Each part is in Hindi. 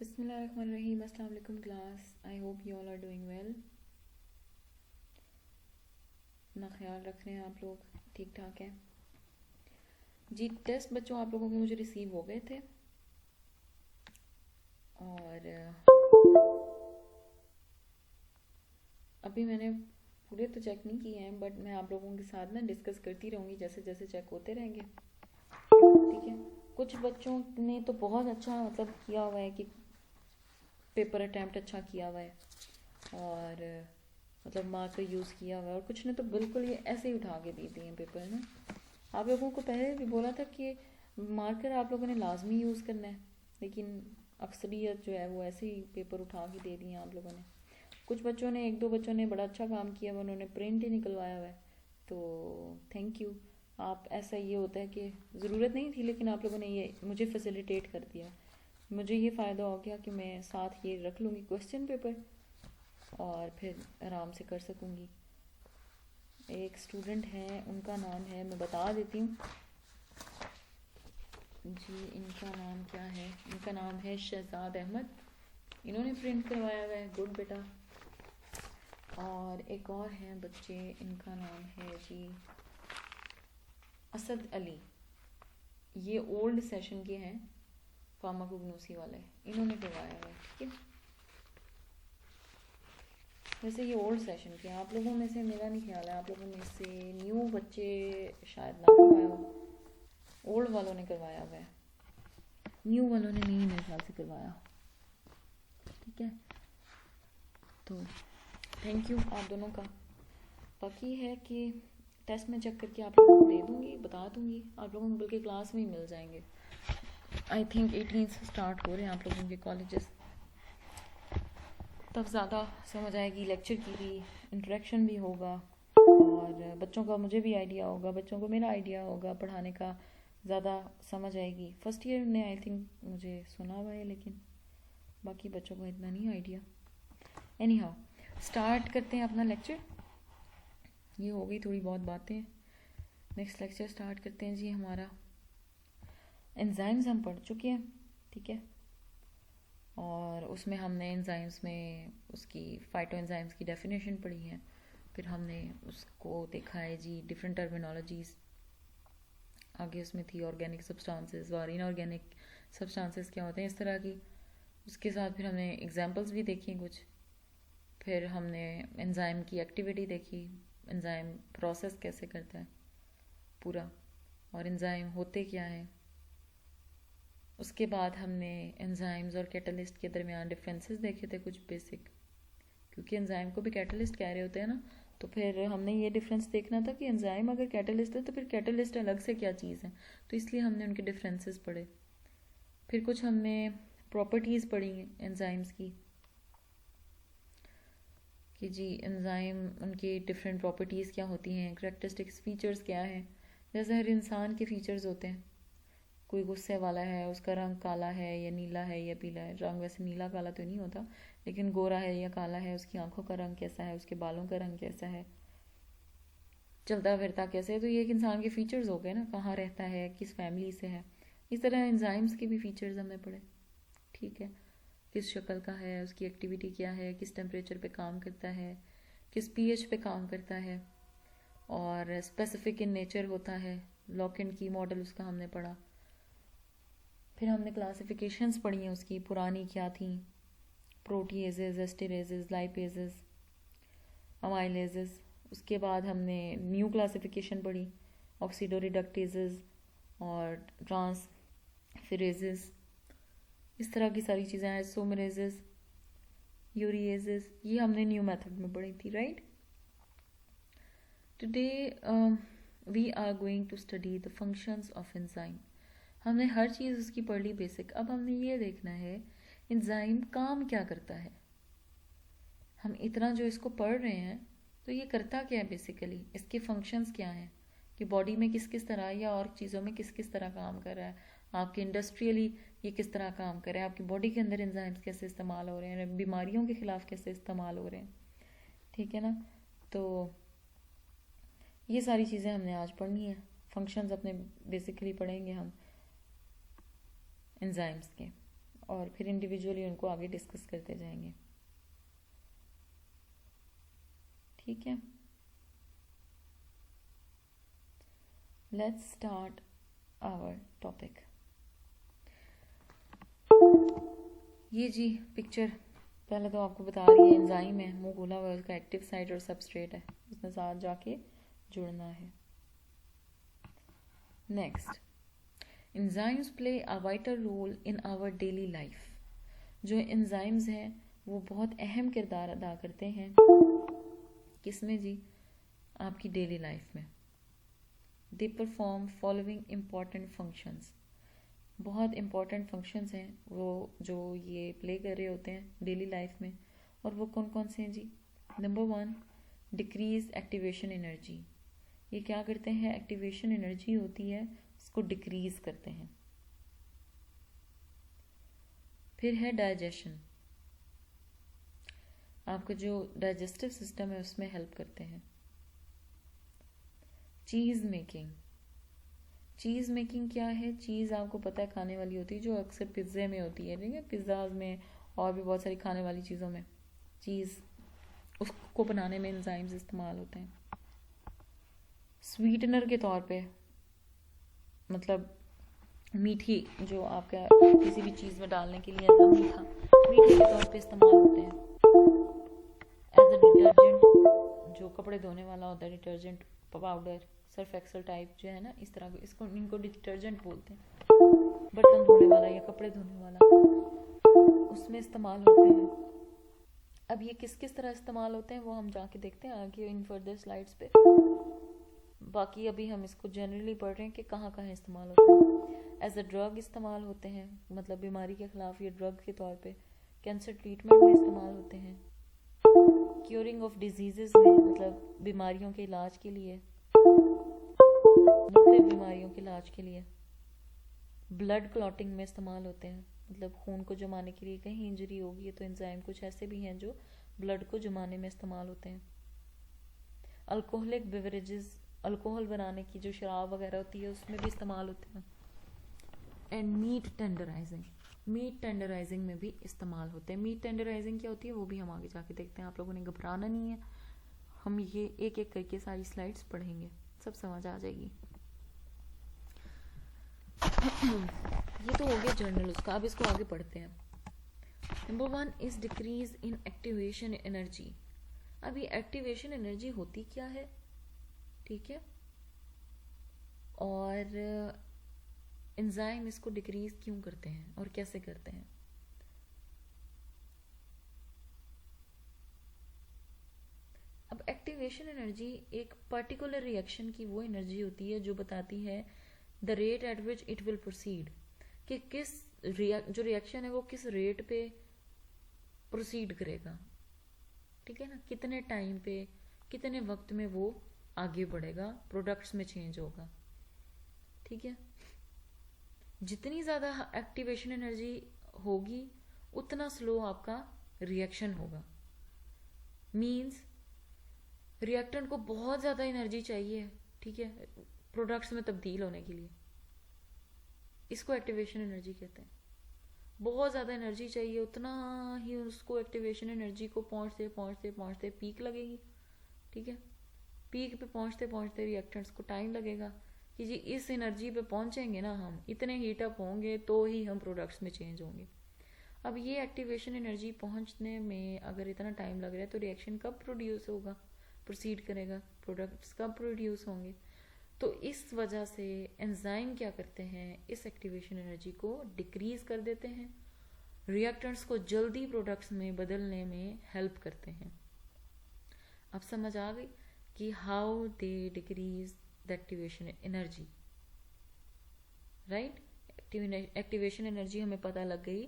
बिस्मिल्लाहिर्रहमानिर्रहीम। अस्सलाम वालेकुम class. I hope you all are doing well. अपना ख्याल रख रहे हैं आप लोग, ठीक ठाक है जी। टेस्ट बच्चों आप लोगों के मुझे रिसीव हो गए थे और अभी मैंने पूरे तो चेक नहीं किए हैं, बट मैं आप लोगों के साथ ना डिस्कस करती रहूँगी जैसे जैसे चेक होते रहेंगे, ठीक है। कुछ बच्चों ने तो बहुत अच्छा मतलब किया हुआ है कि पेपर अटैम्प्ट अच्छा किया हुआ है और मतलब मार्कर यूज़ किया हुआ है, और कुछ ने तो बिल्कुल ये ऐसे ही उठा के दे दिए हैं पेपर ना। आप लोगों को पहले भी बोला था कि मार्कर आप लोगों ने लाजमी यूज़ करना है, लेकिन अक्सरियत जो है वो ऐसे ही पेपर उठा के दे दिए आप लोगों ने। कुछ बच्चों ने, एक दो बच्चों ने बड़ा अच्छा काम किया, उन्होंने प्रिंट ही निकलवाया हुआ है, तो थैंक यू। आप ऐसा ये होता है कि ज़रूरत नहीं थी, लेकिन आप लोगों ने ये मुझे फैसिलिटेट कर दिया। मुझे ये फ़ायदा हो गया कि मैं साथ ये रख लूँगी क्वेश्चन पेपर और फिर आराम से कर सकूँगी। एक स्टूडेंट हैं, उनका नाम है, मैं बता देती हूँ जी, इनका नाम क्या है। इनका नाम है शहजाद अहमद। इन्होंने प्रिंट करवाया हुआ है, गुड बेटा। और एक और हैं बच्चे, इनका नाम है जी असद अली। ये ओल्ड सेशन के हैं, फार्माकोग्नोसी वाले, इन्होंने करवाया हुआ है, ठीक है। वैसे ये ओल्ड सेशन के, आप लोगों में से, मेरा नहीं ख्याल है आप लोगों में से न्यू बच्चे शायद ना करवाया हो, ओल्ड वालों ने करवाया हुआ है, न्यू वालों ने नहीं मेरे ख्याल से करवाया, ठीक है। तो थैंक यू आप दोनों का। बाकी है कि टेस्ट में चेक करके आप लोगों को दे दूँगी, बता दूँगी आप लोगों को, बल्कि क्लास में ही मिल जाएंगे। आई थिंक 18 से स्टार्ट हो रहे हैं आप लोगों के कॉलेजेस, तब ज़्यादा समझ आएगी, लेक्चर की भी इंटरेक्शन भी होगा और बच्चों का मुझे भी आइडिया होगा, बच्चों को मेरा आइडिया होगा पढ़ाने का, ज़्यादा समझ आएगी। फर्स्ट ईयर ने आई थिंक मुझे सुना हुआ है, लेकिन बाकी बच्चों को इतना नहीं आइडिया। एनी हाउ, स्टार्ट करते हैं अपना लेक्चर। ये हो गई थोड़ी बहुत बातें, नेक्स्ट लेक्चर स्टार्ट करते हैं जी। हमारा एंजाइम्स हम पढ़ चुके हैं, ठीक है, और उसमें हमने एंजाइम्स में उसकी फाइटो एंजाइम्स की डेफिनेशन पढ़ी है, फिर हमने उसको देखा है जी डिफरेंट टर्मिनोलॉजीज। आगे उसमें थी ऑर्गेनिक सब्सटेंसेस और इनऑर्गेनिक सब्सटेंसेस क्या होते हैं, इस तरह की। उसके साथ फिर हमने एग्जांपल्स भी देखी कुछ, फिर हमने एंजाइम की एक्टिविटी देखी, एंजाइम प्रोसेस कैसे करता है पूरा, और एंजाइम होते क्या हैं। उसके बाद हमने एंजाइम्स और कैटलिस्ट के दरमियान डिफरेंसेस देखे थे कुछ बेसिक, क्योंकि एंजाइम को भी कैटलिस्ट कह रहे होते हैं ना, तो फिर हमने ये डिफरेंस देखना था कि एंजाइम अगर कैटलिस्ट है तो फिर कैटलिस्ट अलग से क्या चीज़ है, तो इसलिए हमने उनके डिफरेंसेस पढ़े। फिर कुछ हमने प्रॉपर्टीज़ पढ़ी एंजाइम्स की, कि जी एंजाइम उनकी डिफरेंट प्रॉपर्टीज़ क्या होती हैं, करेक्टरिस्टिक्स फीचर्स क्या हैं। जैसे हर इंसान के फीचर्स होते हैं, कोई गुस्से वाला है, उसका रंग काला है या नीला है या पीला है। रंग वैसे नीला काला तो नहीं होता, लेकिन गोरा है या काला है, उसकी आंखों का रंग कैसा है, उसके बालों का रंग कैसा है, चलता फिरता कैसे है। तो ये एक इंसान के फीचर्स हो गए ना, कहाँ रहता है, किस फैमिली से है। इस तरह एंजाइम्स के भी फीचर्स हमने पढ़े, ठीक है। किस शक्ल का है, उसकी एक्टिविटी क्या है, किस टेम्परेचर पे काम करता है, किस पीएच पे काम करता है, और स्पेसिफिक इन नेचर होता है। लॉक एंड की मॉडल उसका हमने पढ़ा। फिर हमने क्लासिफिकेशंस पढ़ी हैं उसकी, पुरानी क्या थी, प्रोटीएजेस, एस्टेरेजेस, लाइपेजेस, अमाइलेजेस। उसके बाद हमने न्यू क्लासिफिकेशन पढ़ी, ऑक्सीडोरिडक्टेजेस और ट्रांसफेरेजेस, इस तरह की सारी चीज़ें, आइसोमरेजेस, यूरिएजेस, ये हमने न्यू मेथड में पढ़ी थी, right. Today we are going to study the functions of enzyme. हमने हर चीज़ उसकी पढ़ ली बेसिक। अब हमने ये देखना है एंजाइम काम क्या करता है। हम इतना जो इसको पढ़ रहे हैं, तो ये करता क्या है बेसिकली, इसके फंक्शंस क्या हैं, कि बॉडी में किस किस तरह या और चीज़ों में किस किस तरह काम कर रहा है, आपके इंडस्ट्रियली ये किस तरह काम कर रहा है, आपकी बॉडी के अंदर एंजाइम्स कैसे इस्तेमाल हो रहे हैं, बीमारियों के खिलाफ कैसे इस्तेमाल हो रहे हैं, ठीक है ना। तो ये सारी चीज़ें हमने आज पढ़नी है। फंक्शंस अपने बेसिकली पढ़ेंगे हम एंजाइम्स के। और फिर इंडिविजुअली उनको आगे डिस्कस करते जाएंगे, ठीक है। Let's start our topic. ये जी पिक्चर पहले तो आपको बता रही है एंजाइम है, मुंह खोला हुआ है, उसका एक्टिव साइट और सबस्ट्रेट है, उसने साथ जाके जुड़ना है। Next, enzymes play a vital role in our daily life. जो एंजाइम्स हैं वो बहुत अहम किरदार अदा करते हैं किसमें जी, आपकी डेली लाइफ में। They perform following important functions, बहुत इम्पॉर्टेंट फंक्शंस हैं वो जो ये प्ले कर रहे होते हैं डेली लाइफ में। और वो कौन कौन से हैं जी? Number 1, decrease activation energy. ये क्या करते हैं, एक्टिवेशन एनर्जी होती है उसको डिक्रीज करते हैं। फिर है डाइजेशन, आपका जो डाइजेस्टिव सिस्टम है उसमें हेल्प करते हैं। चीज़ मेकिंग, चीज़ मेकिंग क्या है, चीज़ आपको पता है खाने वाली होती है जो अक्सर पिज़्ज़े में होती है, ठीक है, पिज़्ज़ाज में और भी बहुत सारी खाने वाली चीज़ों में चीज़, उसको बनाने में एंजाइम्स इस्तेमाल होते हैं। स्वीटनर के तौर पे, मतलब मीठी जो आपका किसी भी चीज़ में डालने के लिए ऐसा मीठा मीठे के तौर पे इस्तेमाल होते हैं। एज अ डिटर्जेंट, जो कपड़े धोने वाला होता है detergent powder, Surf Excel type जो है ना, इस तरह इसको इनको डिटर्जेंट बोलते हैं, बर्तन धोने वाला या कपड़े धोने वाला, उसमें इस्तेमाल होते हैं। अब ये किस किस तरह इस्तेमाल होते हैं वो हम जाके देखते हैं आगे इन फर्दर स्लाइड्स पे। बाकी अभी हम इसको जनरली पढ़ रहे हैं कि कहाँ कहाँ इस्तेमाल होते हैं। एज अ ड्रग इस्तेमाल होते हैं, मतलब बीमारी के खिलाफ ये ड्रग के तौर पे, कैंसर ट्रीटमेंट में इस्तेमाल होते हैं, क्योरिंग ऑफ डिजीजेस में, मतलब बीमारियों के इलाज के लिए, मुख्तलिफ बीमारियों के इलाज के लिए, ब्लड क्लॉटिंग में इस्तेमाल होते हैं, मतलब खून को जमाने के लिए, कहीं इंजरी होगी तो एंजाइम कुछ ऐसे भी हैं जो ब्लड को जमाने में इस्तेमाल होते हैं। अल्कोहलिक बेवरेजेस, अल्कोहल बनाने की जो शराब वगैरह होती है उसमें भी इस्तेमाल होते हैं। एंड मीट टेंडराइजिंग, मीट टेंडराइजिंग में भी इस्तेमाल होते हैं। मीट टेंडराइजिंग क्या होती है वो भी हम आगे जाके देखते हैं, आप लोगों ने घबराना नहीं है, हम ये एक एक करके सारी स्लाइड्स पढ़ेंगे, सब समझ आ जाएगी। ये तो हो गया जर्नल उसका, अब इसको आगे पढ़ते हैं। Number 1 is decrease in activation energy. अब ये एक्टिवेशन एनर्जी होती क्या है, ठीक है, और एंजाइम इसको डिक्रीज क्यों करते हैं और कैसे करते हैं। अब एक्टिवेशन एनर्जी एक पर्टिकुलर रिएक्शन की वो एनर्जी होती है जो बताती है the rate at which it will proceed, कि किस जो रिएक्शन है वो किस रेट पे प्रोसीड करेगा, ठीक है ना, कितने टाइम पे कितने वक्त में वो आगे बढ़ेगा, प्रोडक्ट्स में चेंज होगा, ठीक है। जितनी ज़्यादा एक्टिवेशन एनर्जी होगी उतना स्लो आपका रिएक्शन होगा। मीन्स रिएक्टेंट को बहुत ज़्यादा एनर्जी चाहिए, ठीक है, प्रोडक्ट्स में तब्दील होने के लिए, इसको एक्टिवेशन एनर्जी कहते हैं। बहुत ज़्यादा एनर्जी चाहिए, उतना ही उसको एक्टिवेशन एनर्जी को पहुँचते पहुँचते पहुँचते पीक लगेगी, ठीक है। पीक पे पहुँचते पहुँचते रिएक्टेंट्स को टाइम लगेगा कि जी इस एनर्जी पे पहुँचेंगे ना हम, इतने हीटअप होंगे तो ही हम प्रोडक्ट्स में चेंज होंगे। अब ये एक्टिवेशन एनर्जी पहुँचने में अगर इतना टाइम लग रहा है तो रिएक्शन कब प्रोड्यूस होगा, प्रोसीड करेगा, प्रोडक्ट्स कब प्रोड्यूस होंगे। तो इस वजह से एंजाइम क्या करते हैं, इस एक्टिवेशन एनर्जी को डिक्रीज कर देते हैं, रिएक्टेंट्स को जल्दी प्रोडक्ट्स में बदलने में हेल्प करते हैं। अब समझ आ गई कि how they decrease the activation energy, right. Activation energy हमें पता लग गई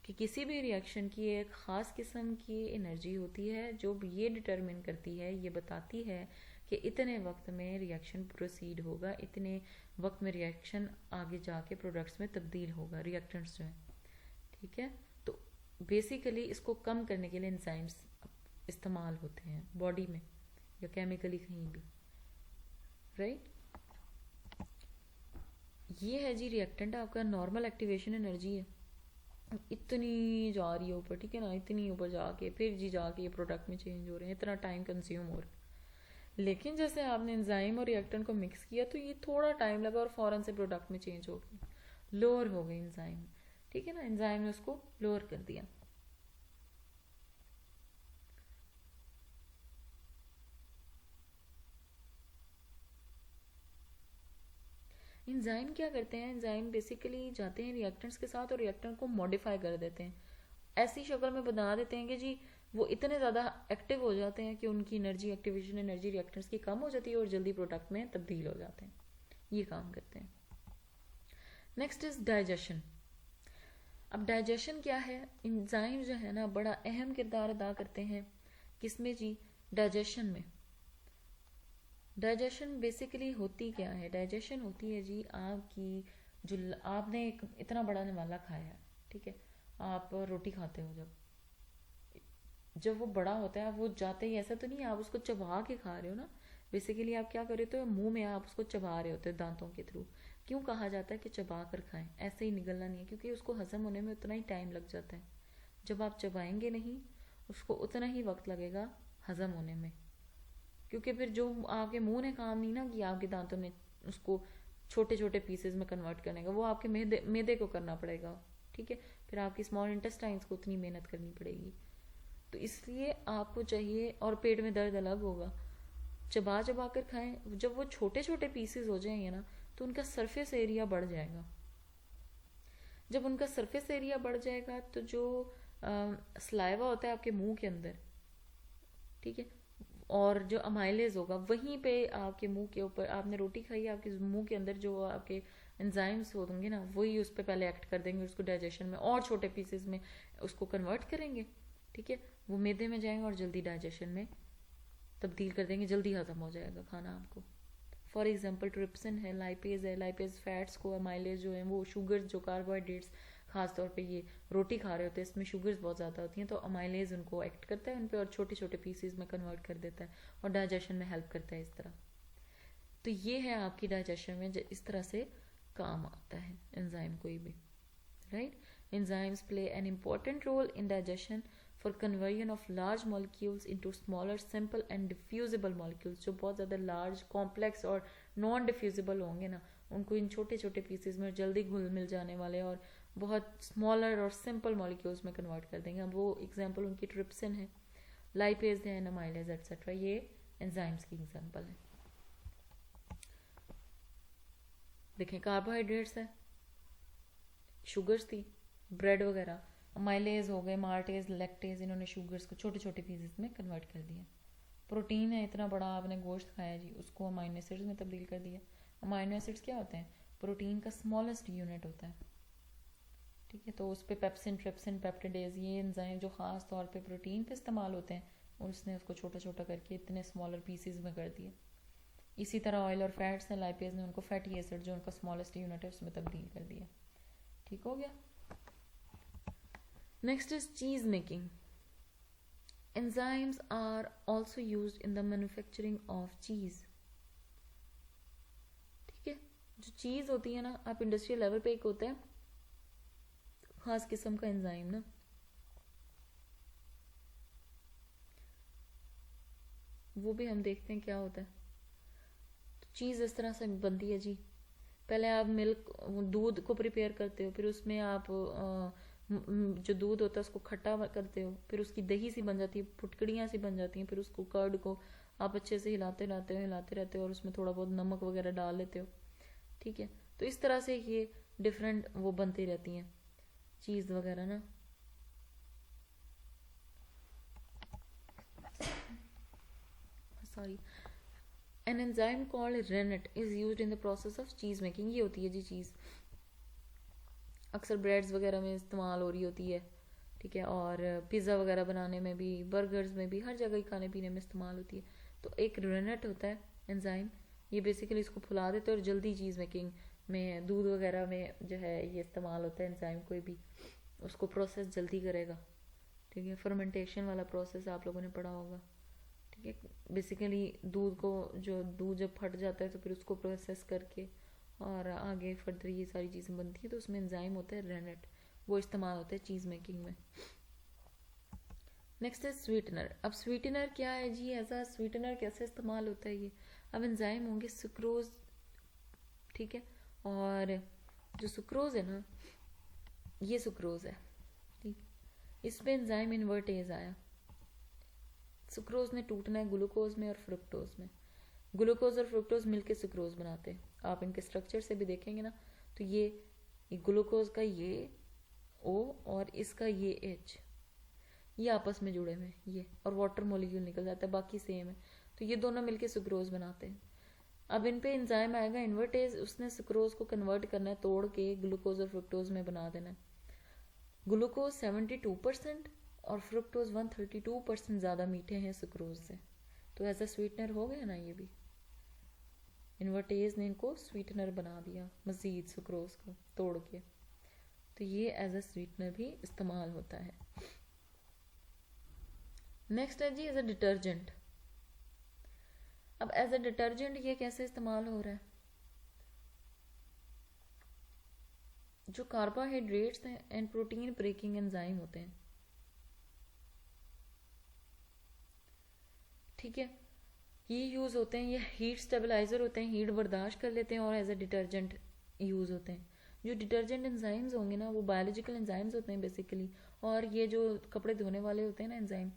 कि किसी भी रिएक्शन की एक ख़ास किस्म की एनर्जी होती है जो ये डिटरमिन करती है, ये बताती है कि इतने वक्त में रिएक्शन प्रोसीड होगा, इतने वक्त में रिएक्शन आगे जाके प्रोडक्ट्स में तब्दील होगा, रिएक्टेंट्स जो है, ठीक है। तो बेसिकली इसको कम करने के लिए एंजाइम्स इस्तेमाल होते हैं बॉडी में या केमिकली कहीं भी, राइट। ये है जी रिएक्टेंट, आपका नॉर्मल एक्टिवेशन एनर्जी है। इतनी जा रही है ऊपर, ठीक है ना, इतनी ऊपर जाके फिर जी जाके ये प्रोडक्ट में चेंज हो रहे हैं, इतना टाइम कंज्यूम हो रहा है। लेकिन जैसे आपने एंजाइम और रिएक्टेंट को मिक्स किया तो ये थोड़ा टाइम लगा और फौरन से प्रोडक्ट में चेंज हो गई, लोअर हो गई एंजाइम, ठीक है ना, एंजाइम ने उसको लोअर कर दिया। एंजाइम क्या करते हैं, एंजाइम बेसिकली जाते हैं रिएक्टेंट्स के साथ और रिएक्टेंट को मॉडिफाई कर देते हैं, ऐसी शक्ल में बना देते हैं कि जी वो इतने ज़्यादा एक्टिव हो जाते हैं कि उनकी एनर्जी, एक्टिवेशन एनर्जी रिएक्टेंट्स की कम हो जाती है और जल्दी प्रोडक्ट में तब्दील हो जाते हैं, ये काम करते हैं। Next is digestion. अब डाइजेशन क्या है, एंजाइम जो है ना बड़ा अहम किरदार अदा करते हैं किसमें जी, डाइजेशन में। डाइजेशन बेसिकली होती क्या है, डाइजेशन होती है जी आपकी जो आपने एक इतना बड़ा निवाला खाया है, ठीक है, आप रोटी खाते हो, जब वो बड़ा होता है वो जाते ही ऐसा तो नहीं आप उसको चबा के खा रहे हो ना, बेसिकली आप क्या कर रहे हो, मुंह में आप उसको चबा रहे होते हो दांतों के थ्रू। क्यों कहा जाता है कि चबा कर खाएं, ऐसे ही निगलना नहीं है, क्योंकि उसको हजम होने में उतना ही टाइम लग जाता है, जब आप चबाएंगे नहीं उसको उतना ही वक्त लगेगा हजम होने में, क्योंकि फिर जो आपके मुंह ने काम नहीं ना किया, आपके दांतों ने उसको छोटे छोटे पीसेस में कन्वर्ट करने का, वो आपके मैदे को करना पड़ेगा, ठीक है, फिर आपकी स्मॉल इंटेस्टाइन्स को उतनी मेहनत करनी पड़ेगी। तो इसलिए आपको चाहिए, और पेट में दर्द अलग होगा, चबा चबा कर खाएं। जब वो छोटे छोटे पीसेस हो जाएंगे ना तो उनका सरफेस एरिया बढ़ जाएगा, जब उनका सरफेस एरिया बढ़ जाएगा तो जो सलाइवा होता है आपके मुंह के अंदर, ठीक है, और जो अमाइलेज होगा वहीं पे आपके मुंह के ऊपर, आपने रोटी खाई, आपके मुंह के अंदर जो आपके एंजाइम्स होंगे ना वही उस पर पहले एक्ट कर देंगे, उसको डाइजेशन में और छोटे पीसेस में उसको कन्वर्ट करेंगे, ठीक है, वो मैदे में जाएंगे और जल्दी डाइजेशन में तब्दील कर देंगे, जल्दी हजम हो जाएगा खाना आपको। फॉर एग्जाम्पल ट्रिप्सिन है, लाइपेज है, लाइपेज फैट्स को, अमाइलेज जो है वो शुगर्स, जो कार्बोहाइड्रेट्स खासतौर पे ये रोटी खा रहे होते हैं इसमें शुगर्स बहुत ज़्यादा होती हैं, तो अमाइलेज उनको एक्ट करता है उन पर और छोटे छोटे पीसीज में कन्वर्ट कर देता है और डाइजेशन में हेल्प करता है इस तरह। तो ये है आपकी डाइजेशन में इस तरह से काम आता है एंजाइम कोई भी, right. Enzymes play an important role in digestion for conversion of large molecules into smaller, simple and diffusible molecules। जो बहुत ज़्यादा large, complex और non diffusible होंगे ना उनको इन छोटे छोटे पीसेस में जल्दी घुल मिल जाने वाले और बहुत स्मॉलर और सिंपल मॉलिक्यूल्स में कन्वर्ट कर देंगे। अब वो एग्जाम्पल उनकी ट्रिप्सिन है, लाइपेज है, अमाइलेज एटसेट्रा, ये एंजाइम्स की एग्जाम्पल है। देखें कार्बोहाइड्रेट्स है, शुगर्स थी, ब्रेड वगैरह, अमाइलेज हो गए, मार्टेज, लैक्टेज, इन्होंने शुगर्स को छोटे छोटे पीसेस में कन्वर्ट कर दिया। प्रोटीन है, इतना बड़ा आपने गोश्त खाया जी, उसको अमाइनो एसिड्स में तब्दील कर दिया। अमाइनो एसिड्स क्या होते हैं, प्रोटीन का स्मॉलेस्ट यूनिट होता है, ठीक है, तो उस पर पेप्सिन, ट्रिप्सिन, पेप्टिडेज, ये एंजाइम जो खास तौर पे प्रोटीन पे इस्तेमाल होते हैं, और उसने उसको छोटा छोटा करके इतने स्मॉलर पीसेस में कर दिया। इसी तरह ऑयल और फैट्स हैं, लाइपेज ने उनको फैटी एसिड जो उनका स्मॉलेस्ट यूनिट है उसमें तब्दील कर दिया, ठीक हो गया। Next is cheese making. Enzymes are also used in the manufacturing of cheese। ठीक है, जो चीज़ होती है ना, आप इंडस्ट्रियल लेवल पे एक होता है खास किस्म का एंजाइम ना, वो भी हम देखते हैं क्या होता है। तो चीज़ इस तरह से बनती है जी, पहले आप मिल्क, दूध को प्रिपेयर करते हो, फिर उसमें आप जो दूध होता है उसको खट्टा करते हो, फिर उसकी दही सी बन जाती है, फुटकड़ियाँ सी बन जाती हैं, फिर उसको कर्ड को आप अच्छे से हिलाते रहते हो और उसमें थोड़ा बहुत नमक वगैरह डाल लेते हो, ठीक है। तो इस तरह से ये डिफरेंट वो बनती रहती हैं चीज़ वगैरह ना। Sorry, an enzyme called rennet is used in the process of cheese making. ये होती है जी चीज़, अक्सर ब्रेड्स वगैरह में इस्तेमाल हो रही होती है, ठीक है, और पिज़्ज़ा वगैरह बनाने में भी, बर्गर्स में भी, हर जगह ही खाने पीने में इस्तेमाल होती है। तो एक रेनेट होता है एंजाइम, ये बेसिकली इसको फुला देते हैं और जल्दी चीज़ मेकिंग में, दूध वगैरह में जो है ये इस्तेमाल होता है एंजाइम, कोई भी उसको प्रोसेस जल्दी करेगा, ठीक है। फर्मेंटेशन वाला प्रोसेस आप लोगों ने पढ़ा होगा, ठीक है। बेसिकली दूध को, जो दूध जब फट जाता है तो फिर उसको प्रोसेस करके और आगे फर्दर ये सारी चीज़ें बनती है, तो उसमें एंजाइम होता है रेनेट, वो इस्तेमाल होते हैं चीज़ मेकिंग में। नेक्स्ट है स्वीटनर। अब स्वीटनर क्या है जी, ऐसा स्वीटनर कैसे इस्तेमाल होता है ये। अब एंजाइम होंगे सुक्रोज, ठीक है, और जो सुक्रोज है ना, ये सुक्रोज है, ठीक, इस पे एंजाइम इन्वर्टेज आया, सुक्रोज ने टूटना है ग्लूकोज में और फ्रुक्टोज में, ग्लूकोज और फ्रुक्टोज मिलके सुक्रोज बनाते हैं। आप इनके स्ट्रक्चर से भी देखेंगे ना, तो ये ग्लूकोज का ये O और इसका ये H, ये आपस में जुड़े हुए हैं ये, और वाटर मोलिक्यूल निकल जाता है, बाकी सेम है, तो ये दोनों मिलके सुक्रोज बनाते हैं। अब इन पे एंजाइम आएगा इन्वर्टेज, उसने सुक्रोज को कन्वर्ट करना है, तोड़ के ग्लूकोज और फ्रुक्टोज में बना देना है। ग्लूकोज 72% और फ्रुक्टोज 132% ज़्यादा मीठे हैं सुक्रोज से, तो एज अ स्वीटनर हो गया ना ये भी, इन्वर्टेज ने इनको स्वीटनर बना दिया मजीद सुक्रोज को तोड़ के, तो ये एज अ स्वीटनर भी इस्तेमाल होता है। नेक्स्ट है जी एज अ डिटर्जेंट। अब एज अ डिटर्जेंट ये कैसे इस्तेमाल हो रहा है, जो कार्बोहाइड्रेट्स हैं एंड प्रोटीन ब्रेकिंग एंजाइम होते हैं, ठीक है, ये यूज होते हैं, ये हीट स्टेबलाइजर होते हैं, हीट बर्दाश्त कर लेते हैं और एज अ डिटर्जेंट यूज होते हैं। जो डिटर्जेंट एंजाइम्स होंगे ना, वो बायोलॉजिकल एंजाइम्स होते हैं बेसिकली, और ये जो कपड़े धोने वाले होते हैं ना एंजाइम,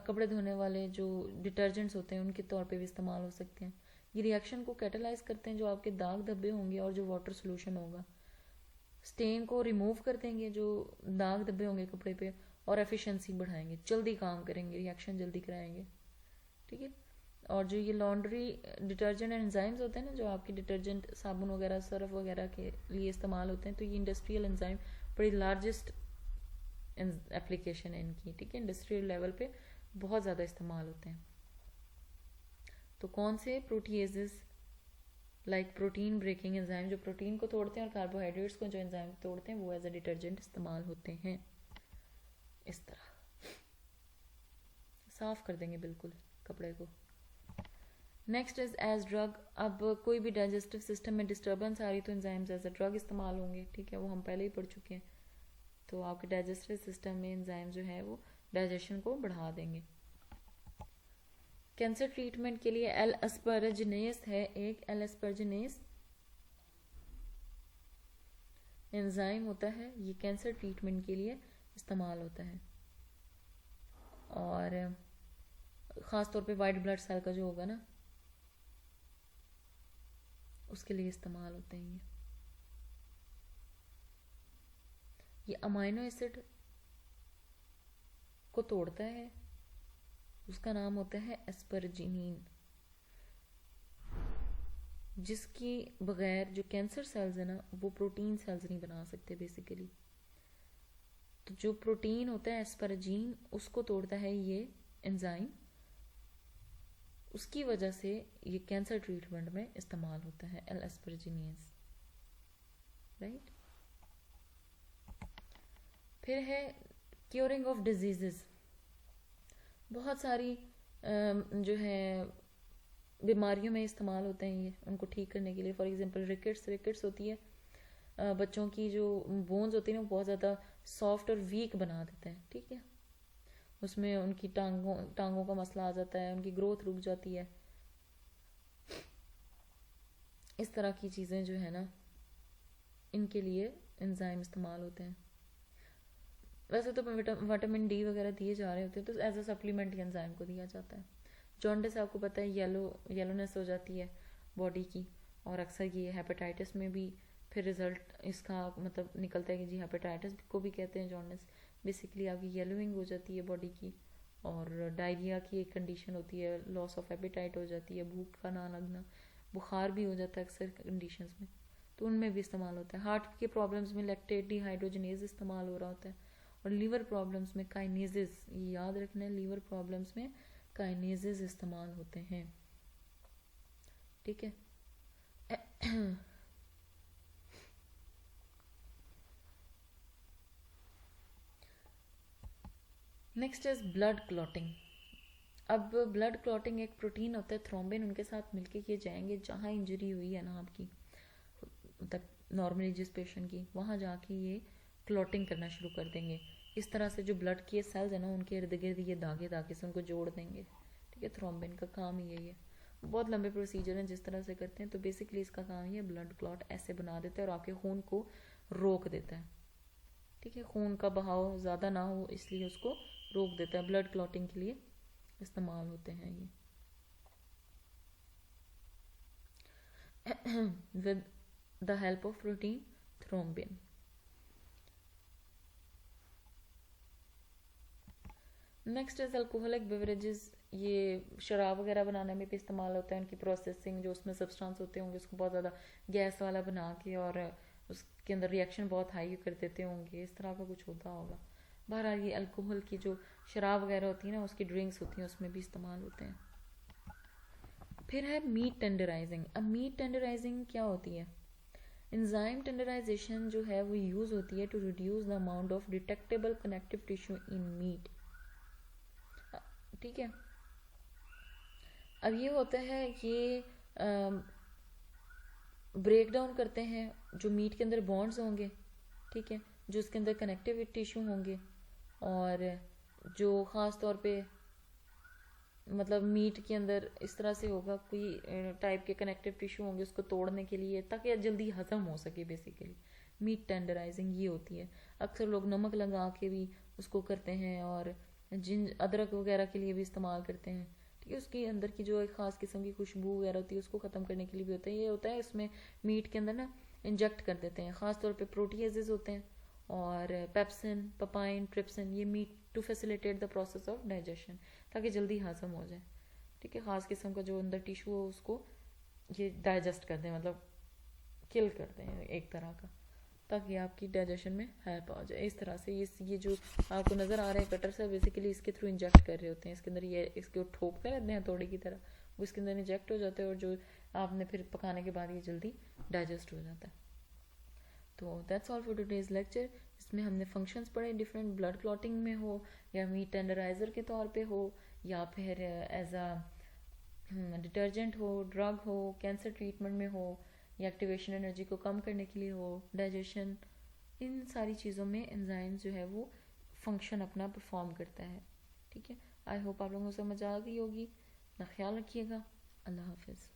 कपड़े धोने वाले जो डिटर्जेंट्स होते हैं उनके तौर पे भी इस्तेमाल हो सकते हैं। ये रिएक्शन को कैटेलाइज करते हैं, जो आपके दाग धब्बे होंगे और जो वाटर सोल्यूशन होगा, स्टेन को रिमूव कर देंगे जो दाग धब्बे होंगे कपड़े पे, और एफिशिएंसी बढ़ाएंगे, जल्दी काम करेंगे, रिएक्शन जल्दी कराएंगे, ठीक है। और जो ये लॉन्ड्री डिटर्जेंट एंजाइम्स होते हैं ना, जो आपके डिटर्जेंट साबुन वगैरह सर्फ वगैरह के लिए इस्तेमाल होते हैं, तो ये इंडस्ट्रियल एंजाइम बड़ी लार्जेस्ट एप्लीकेशन है इनकी, ठीक है, इंडस्ट्रियल लेवल पे बहुत ज़्यादा इस्तेमाल होते हैं। तो कौन से proteases, like protein breaking enzyme जो प्रोटीन को तोड़ते हैं, और कार्बोहाइड्रेट्स को जो एंजाइम तोड़ते हैं, वो एज अ डिटर्जेंट इस्तेमाल होते हैं। इस तरह साफ कर देंगे बिल्कुल कपड़े को। Next is as drug. अब कोई भी डाइजेस्टिव सिस्टम में डिस्टर्बेंस आ रही तो एंजाइम्स एज अ ड्रग इस्तेमाल होंगे, ठीक है, वो हम पहले ही पढ़ चुके हैं। तो आपके डाइजेस्टिव सिस्टम में एंजाइम जो है वो डाइजेशन को बढ़ा देंगे। कैंसर ट्रीटमेंट के लिए एल एस्परजिनेस है एक, एल एस्परजिनेस एंजाइम होता है, ये कैंसर ट्रीटमेंट के लिए इस्तेमाल होता है, और ख़ास तौर पे वाइट ब्लड सेल का जो होगा ना, उसके लिए इस्तेमाल होते हैं ये अमाइनो एसिड को तोड़ता है, उसका नाम होता है एस्परजिनीन, जिसकी बगैर जो कैंसर सेल्स है ना, वो प्रोटीन सेल्स नहीं बना सकते बेसिकली। तो जो प्रोटीन होता है एस्परजीन, उसको तोड़ता है ये एंजाइम, उसकी वजह से ये कैंसर ट्रीटमेंट में इस्तेमाल होता है एल एस्परजिनेस, राइट। फिर है क्योरिंग ऑफ डिजीजेस। बहुत सारी जो है बीमारियों में इस्तेमाल होते हैं ये, उनको ठीक करने के लिए। फॉर एग्जांपल रिकेट्स होती है, बच्चों की जो बोन्स होती है ना, वो बहुत ज़्यादा सॉफ्ट और वीक बना देते हैं, ठीक है, उसमें उनकी टांगों का मसला आ जाता है, उनकी ग्रोथ रुक जाती है। इस तरह की चीज़ें जो है ना, इनके लिए एंजाइम इस्तेमाल होते हैं। वैसे तो विटामिन डी वगैरह दिए जा रहे होते हैं, तो एज अ सप्लीमेंट एंजाइम को दिया जाता है। जॉन्डिस आपको पता है, येलोनेस हो जाती है बॉडी की, और अक्सर ये हेपेटाइटिस में भी फिर रिजल्ट इसका मतलब निकलता है कि जी हेपेटाइटिस को भी कहते हैं जॉन्डिस। बेसिकली आपकी येलोइंग हो जाती है बॉडी की, और डायरिया की एक कंडीशन होती है, लॉस ऑफ एपेटाइट हो जाती है, भूख का ना लगना, बुखार भी हो जाता है अक्सर कंडीशंस में, तो उनमें भी इस्तेमाल होता है। हार्ट के प्रॉब्लम्स में लैक्टेट डिहाइड्रोजनेज इस्तेमाल हो रहा होता है, और लीवर प्रॉब्लम्स में काइनेजेस, ये याद रखना है, लीवर प्रॉब्लम्स में काइनेजेस इस्तेमाल होते हैं, ठीक है। Next is blood clotting. अब ब्लड क्लॉटिंग एक प्रोटीन होता है थ्रोम्बिन, उनके साथ मिलके किए जाएंगे जहाँ इंजरी हुई है ना आपकी, मतलब नॉर्मली जिस पेशेंट की, वहाँ जाके ये क्लॉटिंग करना शुरू कर देंगे। इस तरह से जो ब्लड के सेल्स है ना, उनके इर्द गिर्द ये धागे धागे से उनको जोड़ देंगे। ठीक है, थ्रोम्बिन का काम ही यही है। बहुत लंबे प्रोसीजर हैं जिस तरह से करते हैं। तो बेसिकली इसका काम ही है, ब्लड क्लॉट ऐसे बना देता है और आपके खून को रोक देता है। ठीक है, खून का बहाव ज़्यादा ना हो इसलिए उसको रोक देता है। ब्लड क्लॉटिंग के लिए इस्तेमाल होते हैं ये। with the help of protein thrombin. Next is alcoholic beverages. ये शराब वगैरह बनाने में भी इस्तेमाल होता है। उनकी प्रोसेसिंग, जो उसमें सब्सटेंस होते होंगे उसको बहुत ज़्यादा गैस वाला बना के और उसके अंदर रिएक्शन बहुत हाई कर देते होंगे, इस तरह का कुछ होता होगा। बहरहाल ये अल्कोहल की जो शराब वगैरह होती है ना, उसकी ड्रिंक्स होती हैं, उसमें भी इस्तेमाल होते हैं। फिर है मीट टेंडराइजिंग। अब मीट टेंडराइजिंग क्या होती है? एंजाइम टेंडराइजेशन जो है वो यूज़ होती है to reduce the amount of detectable connective tissue in meat. ठीक है, अब ये होता है, ये ब्रेक डाउन करते हैं जो मीट के अंदर बॉन्ड्स होंगे। ठीक है, जो उसके अंदर कनेक्टिव टिश्यू होंगे, और जो ख़ास तौर पे मतलब मीट के अंदर इस तरह से होगा, कोई टाइप के कनेक्टिव टिश्यू होंगे उसको तोड़ने के लिए, ताकि जल्दी हजम हो सके। बेसिकली मीट टेंडराइजिंग ये होती है। अक्सर लोग नमक लगा के भी उसको करते हैं, और अदरक वगैरह के लिए भी इस्तेमाल करते हैं। ठीक है, उसके अंदर की जो एक ख़ास किस्म की खुशबू वगैरह होती है उसको ख़त्म करने के लिए भी होता है। ये होता है इसमें मीट के अंदर ना इंजेक्ट कर देते हैं, ख़ास तौर पे प्रोटीएजेस होते हैं, और पेप्सिन, पपाइन, ट्रिप्सिन, ये meat to facilitate the process of digestion, ताकि जल्दी हजम हो जाए। ठीक है, ख़ास किस्म का जो अंदर टिश्यू हो उसको ये डाइजेस्ट कर दें, मतलब किल कर दें एक तरह का, ताकि आपकी डाइजेशन में हेल्प आ जाए। इस तरह से ये जो आपको नज़र आ रहे हैं कटर से, बेसिकली इसके थ्रू इंजेक्ट कर रहे होते हैं। इसके अंदर ये इसको ठोकते रहते हैं तोड़ी की तरह, वो इसके अंदर इंजेक्ट हो जाता है, और जो आपने फिर पकाने के बाद ये जल्दी डाइजेस्ट हो जाता है। तो that's all for today's lecture. इसमें हमने फंक्शंस पढ़े डिफरेंट, ब्लड क्लॉटिंग में हो, या मीट टेंडराइजर के तौर पे हो, या फिर एज अ डिटर्जेंट हो, ड्रग हो, कैंसर ट्रीटमेंट में हो, या एक्टिवेशन एनर्जी को कम करने के लिए हो, डाइजेशन, इन सारी चीज़ों में एंजाइम जो है वो फंक्शन अपना परफॉर्म करता है। ठीक है, आई होप आप लोगों को समझ आ गई होगी। अपना ख्याल रखिएगा। अल्लाह हाफिज़।